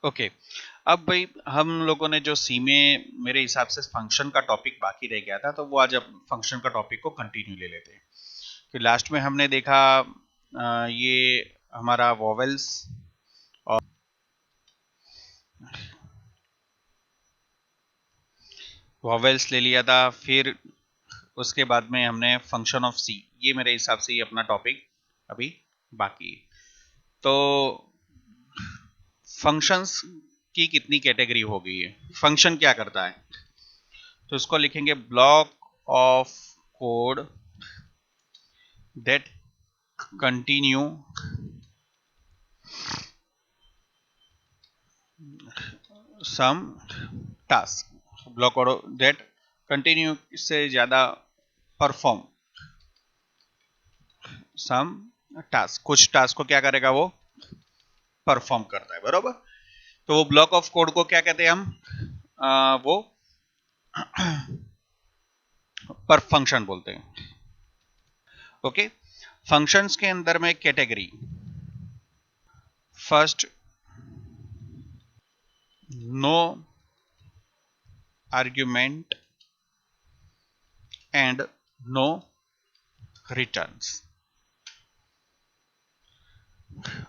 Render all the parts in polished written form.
Okay. अब भाई हम लोगों ने जो सी में मेरे हिसाब से फंक्शन का टॉपिक बाकी रह गया था, तो वो आज अब फंक्शन का टॉपिक को कंटिन्यू ले लेते हैं। कि लास्ट में हमने देखा ये हमारा वॉवेल्स और वॉवेल्स ले लिया था। फिर उसके बाद में हमने फंक्शन ऑफ सी, ये मेरे हिसाब से ये अपना टॉपिक अभी बाकी है। तो फंक्शंस की कितनी कैटेगरी हो गई है, फंक्शन क्या करता है, तो इसको लिखेंगे block of code that continue some task. Block code that continue से ज्यादा परफॉर्म सम टास्क, कुछ टास्क को क्या करेगा वो परफॉर्म करता है, बरोबर। तो वो ब्लॉक ऑफ कोड को क्या कहते हैं हम, वो पर फंक्शन बोलते हैं। ओके। फंक्शंस के अंदर में category, first no argument and no returns.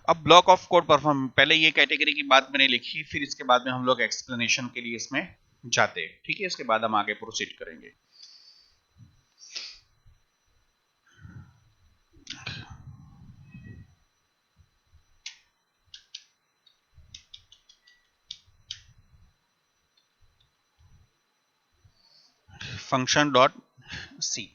अब ब्लॉक ऑफ कोड परफॉर्म, पहले ये कैटेगरी की बात मैंने लिखी, फिर इसके बाद में हम लोग एक्सप्लेनेशन के लिए इसमें जाते हैं, ठीक है। इसके बाद हम आगे प्रोसीड करेंगे। Function dot C.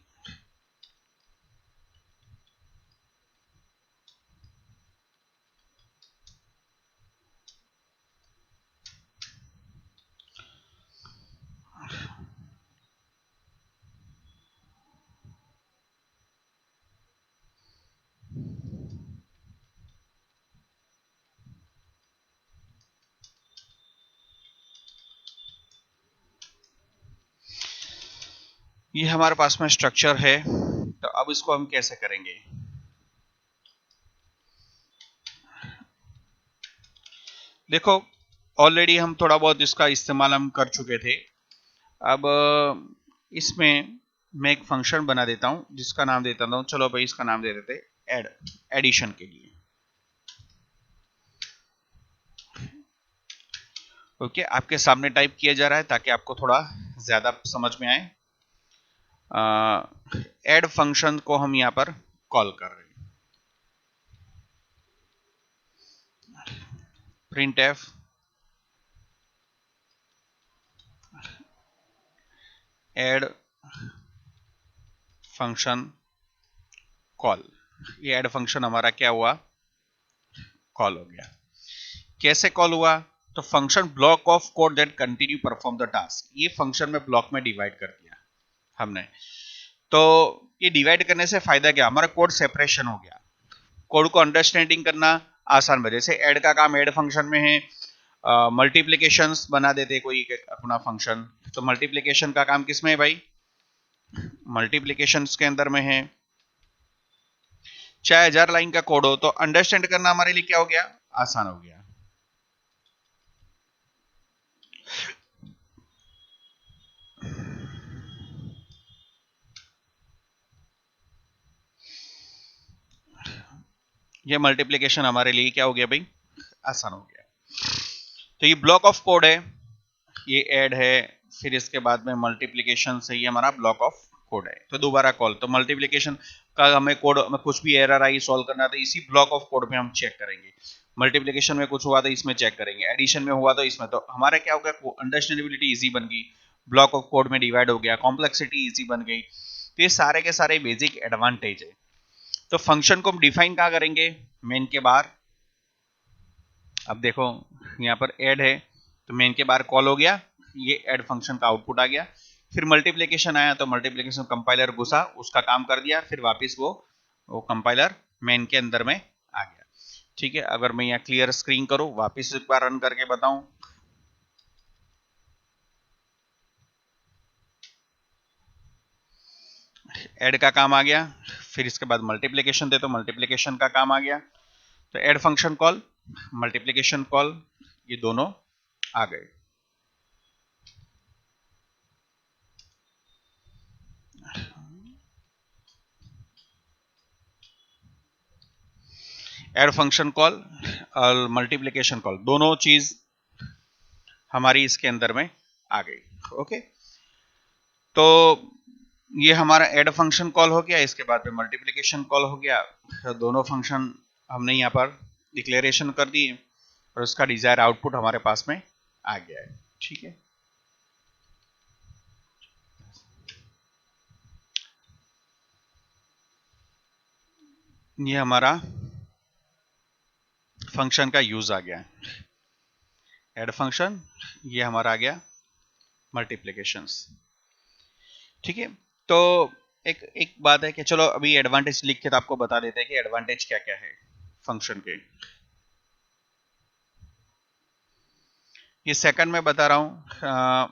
ये हमारे पास में स्ट्रक्चर है, तो अब इसको हम कैसे करेंगे। देखो, ऑलरेडी हम थोड़ा बहुत इसका इस्तेमाल हम कर चुके थे। अब इसमें मैं एक फंक्शन बना देता हूं जिसका नाम देता हूं, चलो भाई इसका नाम दे देते ऐड, एडिशन के लिए। ओके, आपके सामने टाइप किया जा रहा है ताकि आपको थोड़ा ज्यादा समझ में आए। ऐड फंक्शन को हम यहां पर कॉल कर रहे हैं, print F add function call. ये ऐड फंक्शन हमारा क्या हुआ, कॉल हो गया। कैसे कॉल हुआ, तो function block of code that continue perform the task, ये फंक्शन में ब्लॉक में डिवाइड कर दिया हमने। तो ये डिवाइड करने से फायदा क्या, हमारा कोड सेपरेशन हो गया, कोड को अंडरस्टैंडिंग करना आसान बने। जैसे ऐड का काम ऐड फंक्शन में है, मल्टीप्लीकेशंस बना देते कोई अपना फंक्शन, तो मल्टीप्लीकेशन का काम किसमें है भाई, मल्टीप्लीकेशंस के अंदर में है। चाहे 1000 लाइन का कोड हो तो अंडरस्टैंड करना हमारे लिए क्या हो गया, आसान हो गया। ये मल्टीप्लीकेशन हमारे लिए क्या हो गया भाई, आसान हो गया। तो ये ब्लॉक ऑफ कोड है, ये ऐड है, फिर इसके बाद में मल्टीप्लीकेशन से ये हमारा ब्लॉक ऑफ कोड है। तो दोबारा कॉल, तो मल्टीप्लीकेशन का हमें कोड में कुछ भी एरर आई सॉल्व करना था, इसी ब्लॉक ऑफ कोड में हम चेक करेंगे। मल्टीप्लीकेशन में कुछ हुआ तो इसमें चेक करेंगे, एडिशन में हुआ तो इसमें। तो हमारा क्या हो गया, अंडरस्टैंडेबिलिटी इजी बन गई, ब्लॉक ऑफ कोड में डिवाइड हो गया, कॉम्प्लेक्सिटी इजी बन गई। तो ये सारे के सारे बेसिक एडवांटेज है। तो फंक्शन को हम डिफाइन कहाँ करेंगे, मेन के बाहर। अब देखो यहाँ पर ऐड है, तो मेन के बाहर कॉल हो गया, ये ऐड फंक्शन का आउटपुट आ गया। फिर मल्टीप्लीकेशन आया तो मल्टीप्लीकेशन कंपाइलर घुसा, उसका काम कर दिया, फिर वापस वो कंपाइलर मेन के अंदर में आ गया। ठीक है, अगर मैं यहाँ क्लियर स्क्रीन करूं, वापस एक बार रन करके बताऊं, ऐड का काम आ गया, फिर इसके बाद मल्टीप्लीकेशन दे तो मल्टीप्लीकेशन का काम आ गया। तो add function call, multiplication call, ये दोनों आ गए। ऐड फंक्शन कॉल और मल्टीप्लिकेशन कॉल दोनों चीज हमारी इसके अंदर में आ गई। ओके, तो ये हमारा ऐड फंक्शन कॉल हो गया, इसके बाद में मल्टीप्लिकेशन कॉल हो गया। तो दोनों फंक्शन हमने यहाँ पर डिक्लेरेशन कर दिए और उसका डिजायर आउटपुट हमारे पास में आ गया है। ठीक है, ये हमारा फंक्शन का यूज आ गया है, ऐड फंक्शन। ये हमारा आ गया मल्टीप्लिकेशंस। ठीक है, तो एक एक बात है कि चलो अभी एडवांटेज लिख के तो आपको बता देते हैं कि एडवांटेज क्या क्या है फंक्शन के। ये सेकंड में बता रहा हूं,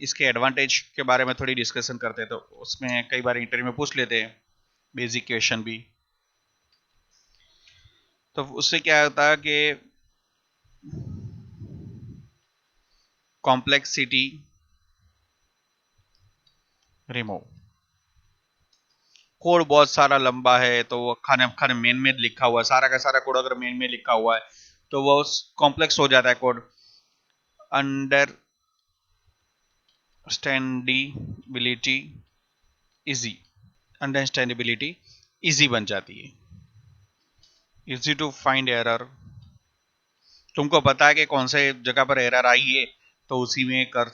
इसके एडवांटेज के बारे में थोड़ी डिस्कशन करते हैं, तो उसमें कई बार इंटरव्यू में पूछ लेते हैं बेसिक क्वेश्चन भी। तो उससे क्या होता है कि कॉम्प्लेक्सिटी रिमूव। कोड बहुत सारा लंबा है तो वो खाने खाने मेन में लिखा हुआ है, सारा का सारा कोड अगर मेन में लिखा हुआ है तो वो कॉम्प्लेक्स हो जाता है code. Understandability easy, understandability easy बन जाती है। इजी टू फाइंड एरर, तुमको पता है कि कौन से जगह पर एरर आई है तो उसी में कर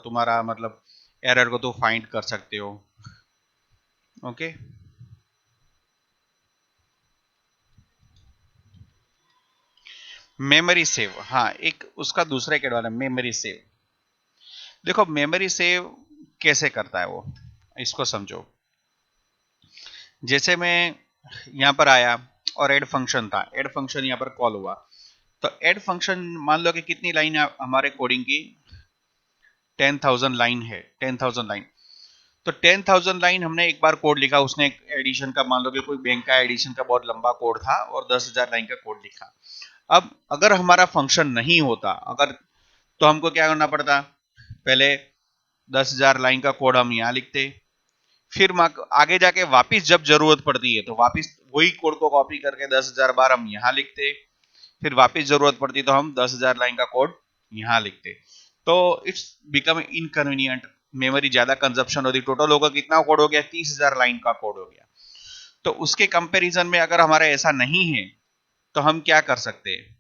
तुम्हारा मतलब एरर को तो फाइंड कर सकते हो। ओके, मेमोरी सेव, हाँ एक उसका दूसरा एक एडवांटेज मेमोरी सेव। देखो मेमोरी सेव कैसे करता है वो, इसको समझो। जैसे मैं यहां पर आया और ऐड फंक्शन था, ऐड फंक्शन यहां पर कॉल हुआ, तो ऐड फंक्शन मान लो कि कितनी लाइन है हमारे कोडिंग की, 10,000 लाइन है, 10,000 लाइन। तो 10,000 लाइन हमने एक बार कोड लिखा, उसने एक एडिशन का मान लो कि कोई बैंक का एडिशन का बहुत लंबा कोड था और 10,000 लाइन का कोड लिखा। अब अगर हमारा फंक्शन नहीं होता, अगर तो हमको क्या करना पड़ता, पहले 10,000 लाइन का कोड हम यहाँ लिखते, फिर आगे जाके वापिस जब जरूरत पड़ती है तो वापिस वही कोड को कॉपी करके 10,000 बार हम यहाँ लिखते, फिर वापिस जरूरत पड़ती तो हम 10,000 लाइन का कोड यहाँ लिखते। तो इट्स बिकम इनकन्वीनियंट, मेमोरी ज्यादा कंजप्शन होती। टोटल होगा कितना कोड हो गया, 30,000 लाइन का कोड हो गया। तो उसके कंपैरिजन में अगर हमारा ऐसा नहीं है तो हम क्या कर सकते हैं,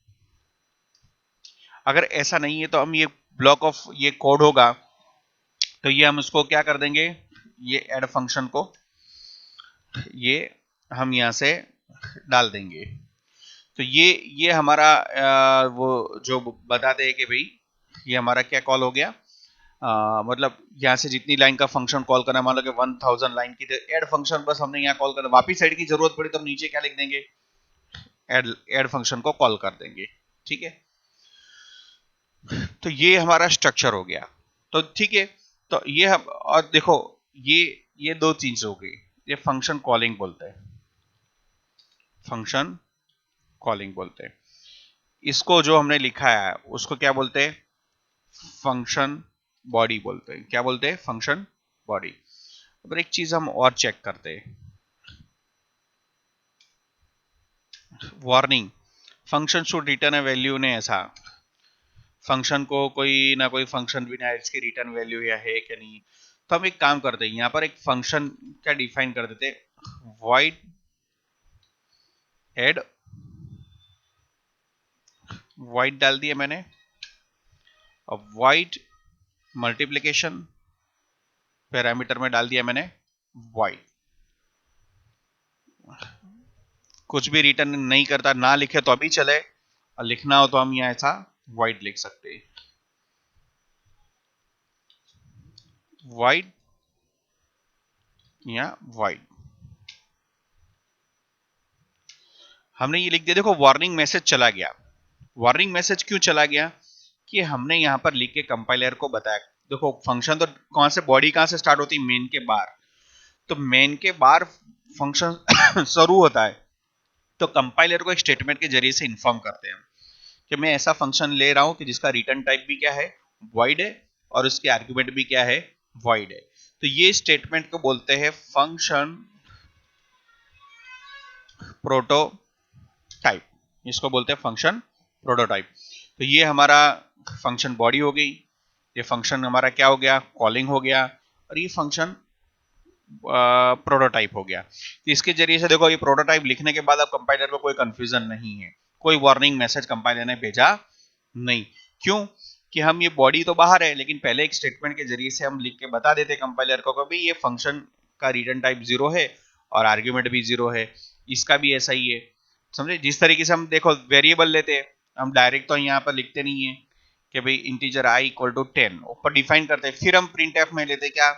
अगर ऐसा नहीं है तो हम ये ब्लॉक ऑफ ये कोड होगा तो ये हम उसको क्या कर देंगे, ये ऐड फंक्शन को ये हम यहां से डाल देंगे। तो ये हमारा वो जो बताते हैं कि भाई ये हमारा क्या कॉल हो गया, मतलब यहाँ से जितनी लाइन का फंक्शन कॉल करना, मान लो कि 1000 लाइन की, तो ऐड फंक्शन बस हमने यहाँ कॉल करना, वापिस ऐड की जरूरत पड़ी तो हम नीचे क्या लिख देंगे, ऐड फंक्शन को कॉल कर देंगे। ठीक है, तो ये हमारा स्ट्रक्चर हो गया। तो ठीक है, तो ये हम और देखो ये दो चीज हो गई, ये फंक्शन कॉलिंग बोलते हैं, फंक्शन कॉलिंग बोलते हैं। इसको जो हमने लिखा है उसको क्या बोलते हैं, फंक्शन बॉडी बोलते हैं। क्या बोलते हैं, फंक्शन बॉडी। अब एक चीज हम और चेक करते हैं, warning, function should return A value ने, ऐसा फंक्शन को कोई ना कोई फंक्शन बिना इसकी रिटर्न वैल्यू या है कि नहीं। तो हम एक काम करते हैं, यहां पर एक फंक्शन क्या डिफाइन कर देते, वॉइड एड, वॉइड डाल दिया मैंने, और वॉइड मल्टीप्लिकेशन पैरामीटर में डाल दिया मैंने वॉइड। कुछ भी रिटर्न नहीं करता, ना लिखे तो अभी चले, और लिखना हो तो हम यहां ऐसा वॉइड लिख सकते हैं, वॉइड या वॉइड। हमने ये लिख दिया, देखो वार्निंग मैसेज चला गया। वार्निंग मैसेज क्यों चला गया, कि हमने यहां पर लिख के कंपाइलर को बताया, देखो फंक्शन तो कहां से, बॉडी कहां से स्टार्ट होती है, मेन के बाहर। तो मेन के बाहर फंक्शन शुरू होता है, तो कंपाइलर को एक स्टेटमेंट के जरिए से इन्फॉर्म करते हैं कि मैं ऐसा फंक्शन ले रहा हूं कि जिसका रिटर्न टाइप भी क्या है, वॉइड है, और उसके आर्ग्यूमेंट भी क्या है, वॉइड है। तो ये स्टेटमेंट को बोलते हैं फंक्शन प्रोटोटाइप, इसको बोलते हैं फंक्शन प्रोटोटाइप। तो ये हमारा फंक्शन बॉडी हो गई, ये फंक्शन हमारा क्या हो गया, कॉलिंग हो गया, और ये फंक्शन प्रोटोटाइप हो गया। तो इसके जरिए से देखो, ये प्रोटोटाइप लिखने के बाद अब कंपाइलर को कोई कंफ्यूजन नहीं है, कोई वार्निंग मैसेज कंपाइलर ने भेजा नहीं। क्यों कि हम ये बॉडी तो बाहर है, लेकिन पहले एक स्टेटमेंट के जरिए से हम लिख के बता देते कंपाइलर को कि ये फंक्शन का रिटर्न टाइप 0 है और आर्ग्यूमेंट भी 0 है, इसका भी ऐसा ही है। समझे, जिस तरीके से हम देखो वेरिएबल लेते हैं, हम डायरेक्ट तो यहाँ पर लिखते नहीं है कि भाई इंटीजर i इक्वल टू 10 ऊपर डिफाइन करते हैं, फिर हम प्रिंट एफ में लेते क्या,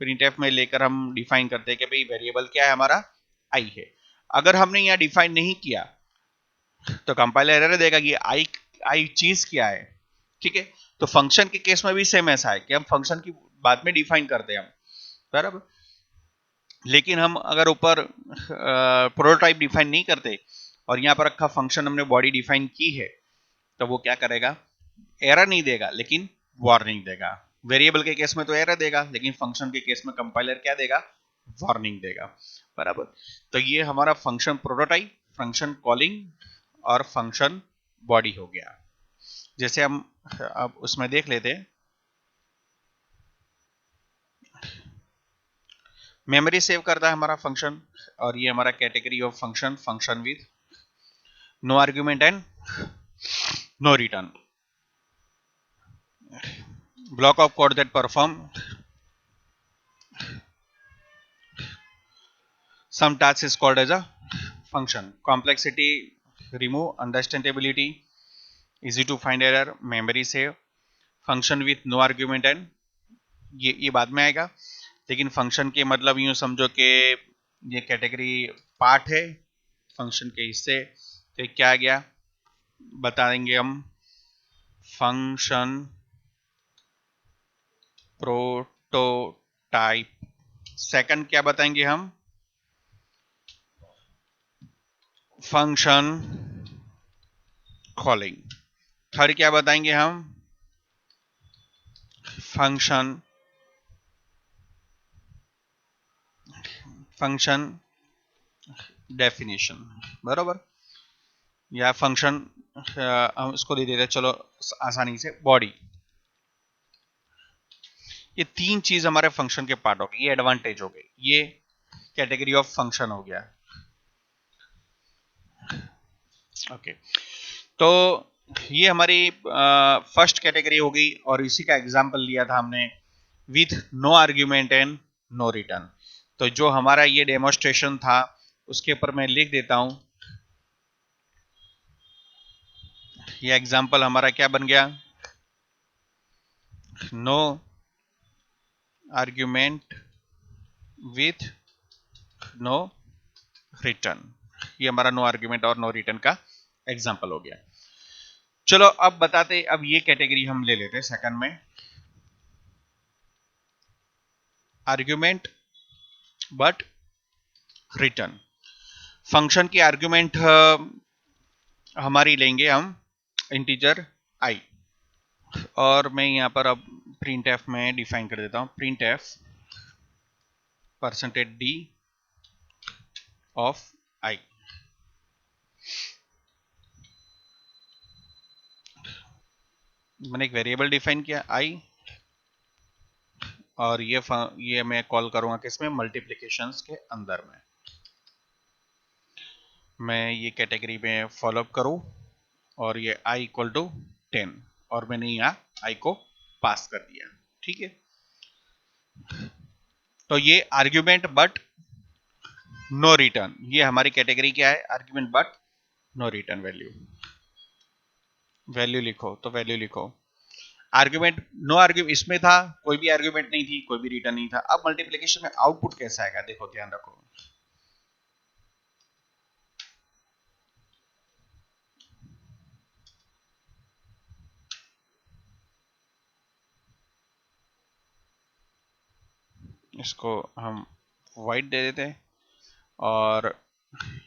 प्रिंट एफ में लेकर हम डिफाइन करते हैं कि भाई वेरिएबल क्या है हमारा, i है। अगर हमने यहाँ डिफाइन नहीं किया तो कंपाइलर एरर देगा कि आई चीज क्या है। ठीक है, तो फंक्शन के केस में भी सेम ऐसा है कि हम फंक्शन की बाद में डिफाइन करते हैं हम, बराबर। लेकिन हम अगर ऊपर प्रोटोटाइप डिफाइन नहीं करते और यहाँ पर रखा फंक्शन हमने बॉडी डिफाइन की है, तो वो क्या करेगा, एरर नहीं देगा लेकिन वार्निंग देगा। वेरिएबल के केस में तो एरर देगा, लेकिन फंक्शन के केस में कंपाइलर क्या देगा, वार्निंग देगा, बराबर। तो ये हमारा फंक्शन प्रोटोटाइप, फंक्शन कॉलिंग और फंक्शन बॉडी हो गया। जैसे हम अब उसमें देख लेते हैं, मेमोरी सेव करता है हमारा फंक्शन, और ये हमारा category of function, function with no argument and no return, block of code that perform some task is called as a function. Complexity remove, understandability easy to find error, memory save, function with no argument and ये बाद में आएगा। लेकिन function के मतलब यूं समझो कि ये कैटेगरी पार्ट है फंक्शन के हिस्से। तो क्या आ गया बताएंगे हम, फंक्शन प्रोटोटाइप। सेकंड क्या बताएंगे हम, फंक्शन कॉलिंग। थर्ड क्या बताएंगे हम, फंक्शन डेफिनेशन, बराबर। या फंक्शन हम इसको दे देते चलो आसानी से, बॉडी। ये तीन चीज हमारे फंक्शन के पार्ट हो गए, ये एडवांटेज हो गई, ये कैटेगरी ऑफ फंक्शन हो गया। ओके, तो ये हमारी फर्स्ट कैटेगरी हो गई, और इसी का एग्जांपल लिया था हमने with no argument and no return. तो जो हमारा ये डेमोस्ट्रेशन था उसके ऊपर मैं लिख देता हूं, ये एग्जांपल हमारा क्या बन गया, no argument with no return. ये हमारा नो आर्ग्यूमेंट और नो रिटर्न का एग्जांपल हो गया। चलो अब बताते, अब ये कैटेगरी हम ले लेते हैं सेकंड में, आर्ग्यूमेंट बट रिटर्न। फंक्शन की आर्ग्यूमेंट हमारी लेंगे हम इंटीजर i, और मैं यहां पर अब प्रिंट एफ में डिफाइन कर देता हूं, print F %d of i। मैंने एक वेरिएबल डिफाइन किया i, और ये मैं कॉल करूंगा किसमें, मल्टीप्लिकेशंस के अंदर में। मैं ये कैटेगरी में फॉलोअप करूं, और ये i इक्वल टू 10, और मैंने यहाँ i को पास कर दिया। ठीक है, तो ये आर्ग्यूमेंट बट नो रिटर्न, ये हमारी कैटेगरी क्या है, argument but no return value. Value लिखो तो वैल्यू लिखो, आर्ग्यूमेंट नो आर्ग्यू इसमें था, कोई भी आर्ग्यूमेंट नहीं थी, कोई भी रिटर्न नहीं था। अब मल्टीप्लिकेशन में आउटपुट कैसा आएगा देखो, ध्यान रखो, इसको हम वाइट दे देते हैं, और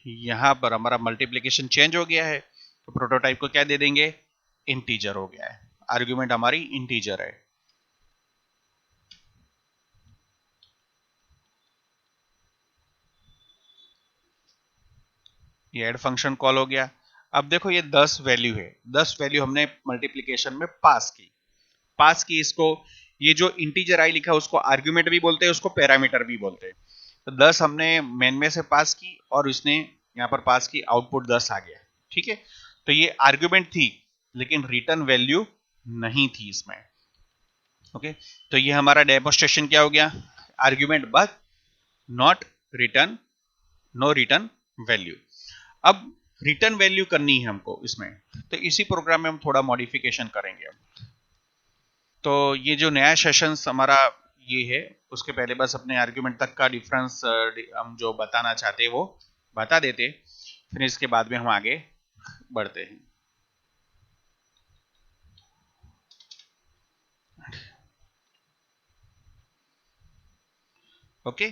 यहां पर हमारा मल्टीप्लिकेशन चेंज हो गया है, तो प्रोटोटाइप को क्या दे देंगे, इंटीजर हो गया है, आर्ग्यूमेंट हमारी इंटीजर है। ये ऐड फंक्शन कॉल हो गया। अब देखो ये 10 वैल्यू है, 10 वैल्यू हमने मल्टीप्लीकेशन में पास की इसको, ये जो इंटीजर आई लिखा है उसको आर्ग्यूमेंट भी बोलते हैं, उसको पैरामीटर भी बोलते हैं। तो 10 हमने मेन में से पास की और उसने यहाँ पर पास की, आउटपुट 10 आ गया, ठीक है। तो ये आर्ग्यूमेंट थी लेकिन रिटर्न वैल्यू नहीं थी इसमें, ओके। तो ये हमारा डेमोस्ट्रेशन क्या हो गया, argument but not return, no return value. अब रिटर्न वैल्यू करनी है हमको इसमें, तो इसी प्रोग्राम में हम थोड़ा मॉडिफिकेशन करेंगे। तो ये जो नया सेशन हमारा ये है, उसके पहले बस अपने आर्ग्यूमेंट तक का डिफरेंस हम जो बताना चाहते हैं वो बता देते, फिर इसके बाद में हम आगे बढ़ते हैं। ओके,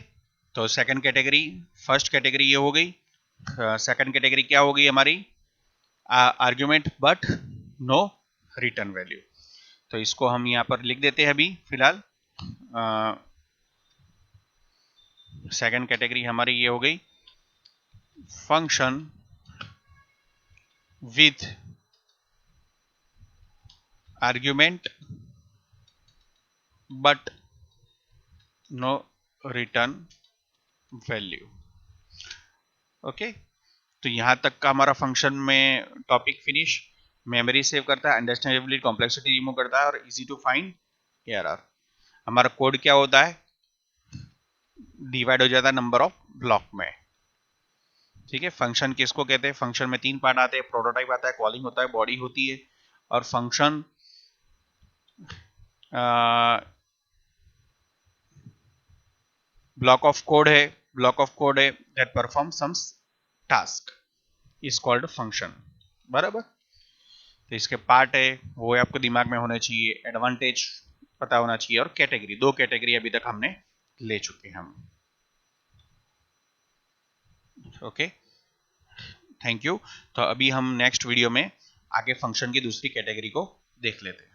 तो सेकंड कैटेगरी, फर्स्ट कैटेगरी ये हो गई। सेकंड कैटेगरी क्या हो गई हमारी, argument but no return value. तो इसको हम यहां पर लिख देते हैं अभी फिलहाल। सेकंड कैटेगरी हमारी ये हो गई, function with argument but no return value. Okay, तो यहां तक का हमारा फंक्शन में टॉपिक फिनिश। मेमोरी सेव करता है, अंडरस्टैंडेबिलिटी कॉम्प्लेक्सिटी रिमूव करता है और इजी टू फाइंड एरर। हमारा कोड क्या होता है, डिवाइड हो जाता है नंबर ऑफ ब्लॉक में, ठीक है। फंक्शन किसको कहते हैं, फंक्शन में 3 पार्ट आते हैं, प्रोटोटाइप आता है, कॉलिंग होता है, बॉडी होती है, और फंक्शन ब्लॉक ऑफ कोड है, ब्लॉक ऑफ कोड है that perform some task is called function, बराबर। तो इसके पार्ट है वो आपको दिमाग में होने चाहिए, एडवांटेज पता होना चाहिए, और कैटेगरी, 2 कैटेगरी अभी तक हमने ले चुके हैं हम। Okay, thank you. तो अभी हम नेक्स्ट वीडियो में आगे फंक्शन की दूसरी कैटेगरी को देख लेते हैं।